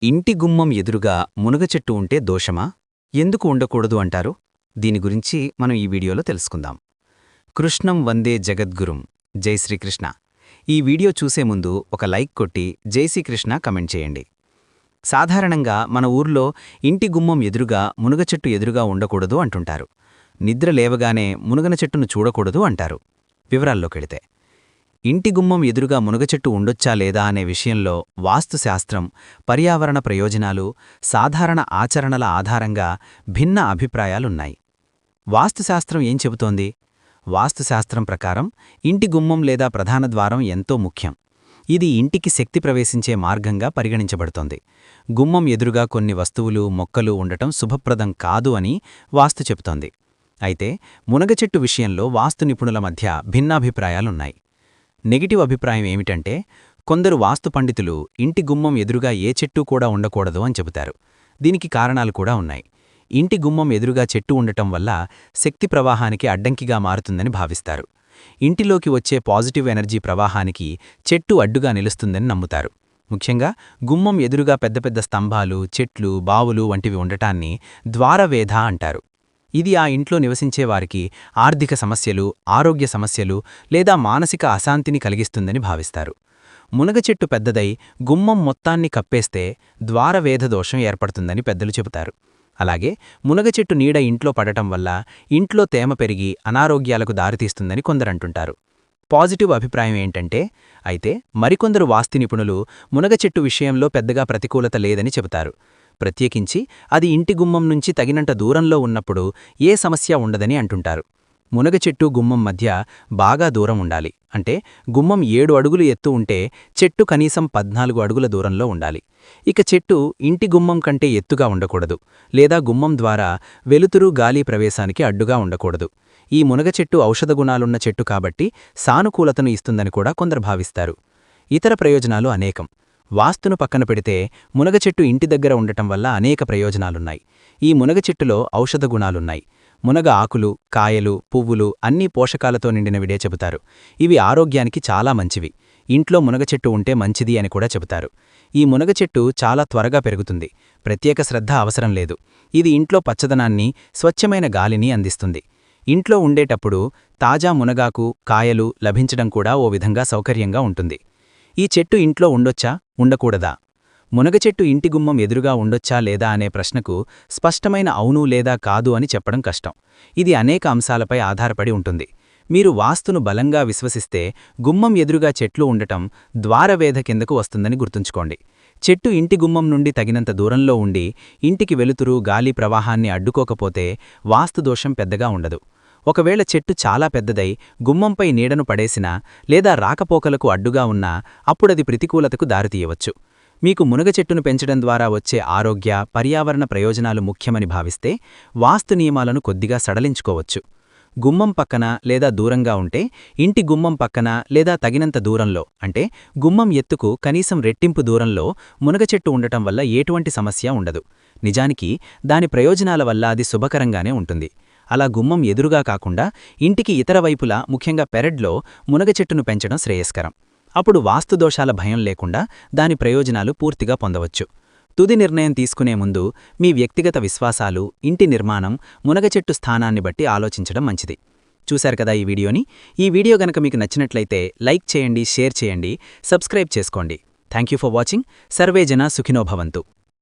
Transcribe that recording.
ఇంటి గుమ్మం ఎదురుగా మునగ చెట్టు ఉంటే దోషమా? ఎందుకు ఉండకూడదు అంటారు? దీని గురించి మనం ఈ వీడియోలో తెలుసుకుందాం. కృష్ణం వందే జగద్గురుం. జై శ్రీకృష్ణ. ఈ వీడియో చూసే ముందు ఒక లైక్ కొట్టి జై శ్రీకృష్ణ కమెంట్ చేయండి. సాధారణంగా మన ఊర్లో ఇంటి గుమ్మం ఎదురుగా మునగ చెట్టు ఎదురుగా ఉండకూడదు అంటుంటారు. నిద్ర లేవగానే మునగన చెట్టును చూడకూడదు అంటారు. వివరాల్లోకెళితే ఇంటి గుమ్మం ఎదురుగా మునగచెట్టు ఉండొచ్చా లేదా అనే విషయంలో వాస్తుశాస్త్రం, పర్యావరణ ప్రయోజనాలు, సాధారణ ఆచరణల ఆధారంగా భిన్న అభిప్రాయాలున్నాయి. వాస్తుశాస్త్రం ఏం చెబుతోంది? వాస్తుశాస్త్రం ప్రకారం ఇంటి గుమ్మం లేదా ప్రధాన ద్వారం ఎంతో ముఖ్యం. ఇది ఇంటికి శక్తి ప్రవేశించే మార్గంగా పరిగణించబడుతోంది. గుమ్మం ఎదురుగా కొన్ని వస్తువులు, మొక్కలు ఉండటం శుభప్రదం కాదు అని వాస్తు చెబుతోంది. అయితే మునగచెట్టు విషయంలో వాస్తు నిపుణుల మధ్య భిన్నాభిప్రాయాలున్నాయి. నెగిటివ్ అభిప్రాయం ఏమిటంటే, కొందరు వాస్తు పండితులు ఇంటి గుమ్మం ఎదురుగా ఏ చెట్టు కూడా ఉండకూడదు అని చెబుతారు. దీనికి కారణాలు కూడా ఉన్నాయి. ఇంటి గుమ్మం ఎదురుగా చెట్టు ఉండటం వల్ల శక్తి ప్రవాహానికి అడ్డంకిగా మారుతుందని భావిస్తారు. ఇంటిలోకి వచ్చే పాజిటివ్ ఎనర్జీ ప్రవాహానికి చెట్టు అడ్డుగా నిలుస్తుందని నమ్ముతారు. ముఖ్యంగా గుమ్మం ఎదురుగా పెద్ద పెద్ద స్తంభాలు, చెట్లు, బావులు వంటివి ఉండటాన్ని ద్వారవేధ అంటారు. ఇది ఆ ఇంట్లో నివసించేవారికి ఆర్థిక సమస్యలు, ఆరోగ్య సమస్యలు లేదా మానసిక అశాంతిని కలిగిస్తుందని భావిస్తారు. మునగ చెట్టు పెద్దదై గుమ్మం మొత్తాన్ని కప్పేస్తే ద్వారవేధ దోషం ఏర్పడుతుందని పెద్దలు చెబుతారు. అలాగే మునగ చెట్టు నీడ ఇంట్లో పడటం వల్ల ఇంట్లో తేమ పెరిగి అనారోగ్యాలకు దారితీస్తుందని కొందరంటుంటారు. పాజిటివ్ అభిప్రాయం ఏంటంటే, అయితే మరికొందరు వాస్తు నిపుణులు మునగ చెట్టు విషయంలో పెద్దగా ప్రతికూలత లేదని చెబుతారు. ప్రత్యేకించి అది ఇంటి గుమ్మం నుంచి తగినంత దూరంలో ఉన్నప్పుడు ఏ సమస్య ఉండదని అంటుంటారు. మునగ చెట్టు గుమ్మం మధ్య బాగా దూరం ఉండాలి. అంటే గుమ్మం 7 అడుగులు ఎత్తు ఉంటే చెట్టు కనీసం 14 అడుగుల దూరంలో ఉండాలి. ఇక చెట్టు ఇంటి గుమ్మం కంటే ఎత్తుగా ఉండకూడదు, లేదా గుమ్మం ద్వారా వెలుతురు, గాలి ప్రవేశానికి అడ్డుగా ఉండకూడదు. ఈ మునగ చెట్టు ఔషధ గుణాలున్న చెట్టు కాబట్టి సానుకూలతను ఇస్తుందని కూడా కొందరు భావిస్తారు. ఇతర ప్రయోజనాలు అనేకం. వాస్తును పక్కన పెడితే మునగ చెట్టు ఇంటి దగ్గర ఉండటం వల్ల అనేక ప్రయోజనాలున్నాయి. ఈ మునగ చెట్టులో ఔషధ గుణాలున్నాయి. మునగ ఆకులు, కాయలు, పువ్వులు అన్నీ పోషకాలతో నిండినవిడే చెబుతారు. ఇవి ఆరోగ్యానికి చాలా మంచివి. ఇంట్లో మునగ చెట్టు ఉంటే మంచిది అని కూడా చెబుతారు. ఈ మునగ చెట్టు చాలా త్వరగా పెరుగుతుంది. ప్రత్యేక శ్రద్ధ అవసరం లేదు. ఇది ఇంట్లో పచ్చదనాన్ని, స్వచ్ఛమైన గాలిని అందిస్తుంది. ఇంట్లో ఉండేటప్పుడు తాజా మునగాకు, కాయలు లభించడం కూడా ఓ విధంగా సౌకర్యంగా ఉంటుంది. ఈ చెట్టు ఇంట్లో ఉండొచ్చా, ఉండకూడదా? మునగ చెట్టు ఇంటి గుమ్మం ఎదురుగా ఉండొచ్చా లేదా అనే ప్రశ్నకు స్పష్టమైన అవును లేదా కాదు అని చెప్పడం కష్టం. ఇది అనేక అంశాలపై ఆధారపడి ఉంటుంది. మీరు వాస్తును బలంగా విశ్వసిస్తే గుమ్మం ఎదురుగా చెట్లు ఉండటం ద్వారవేధ కిందకు వస్తుందని గుర్తుంచుకోండి. చెట్టు ఇంటి గుమ్మం నుండి తగినంత దూరంలో ఉండి ఇంటికి వెలుతురు, గాలి ప్రవాహాన్ని అడ్డుకోకపోతే వాస్తుదోషం పెద్దగా ఉండదు. ఒకవేళ చెట్టు చాలా పెద్దదై గుమ్మంపై నీడను పడేసినా లేదా రాకపోకలకు అడ్డుగా ఉన్నా అప్పుడది ప్రతికూలతకు దారితీయవచ్చు. మీకు మునగ చెట్టును పెంచడం ద్వారా వచ్చే ఆరోగ్య, పర్యావరణ ప్రయోజనాలు ముఖ్యమని భావిస్తే వాస్తు నియమాలను కొద్దిగా సడలించుకోవచ్చు. గుమ్మం పక్కన లేదా దూరంగా ఉంటే ఇంటి గుమ్మం పక్కన లేదా తగినంత దూరంలో, అంటే గుమ్మం ఎత్తుకు కనీసం రెట్టింపు దూరంలో మునగ చెట్టు ఉండటం వల్ల ఎటువంటి సమస్య ఉండదు. నిజానికి దాని ప్రయోజనాల వల్ల అది శుభకరంగానే ఉంటుంది. అలా గుమ్మం ఎదురుగా కాకుండా ఇంటికి ఇతర వైపులా, ముఖ్యంగా పెరడ్లో మునగ చెట్టును పెంచడం శ్రేయస్కరం. అప్పుడు వాస్తుదోషాల భయం లేకుండా దాని ప్రయోజనాలు పూర్తిగా పొందవచ్చు. తుది నిర్ణయం తీసుకునే ముందు మీ వ్యక్తిగత విశ్వాసాలు, ఇంటి నిర్మాణం, మునగ చెట్టు స్థానాన్ని బట్టి ఆలోచించడం మంచిది. చూశారు కదా ఈ వీడియోని? ఈ వీడియో గనక మీకు నచ్చినట్లయితే లైక్ చేయండి, షేర్ చేయండి, సబ్స్క్రైబ్ చేసుకోండి. Thank you for watching. Survey జనా సుఖినో భవంతు.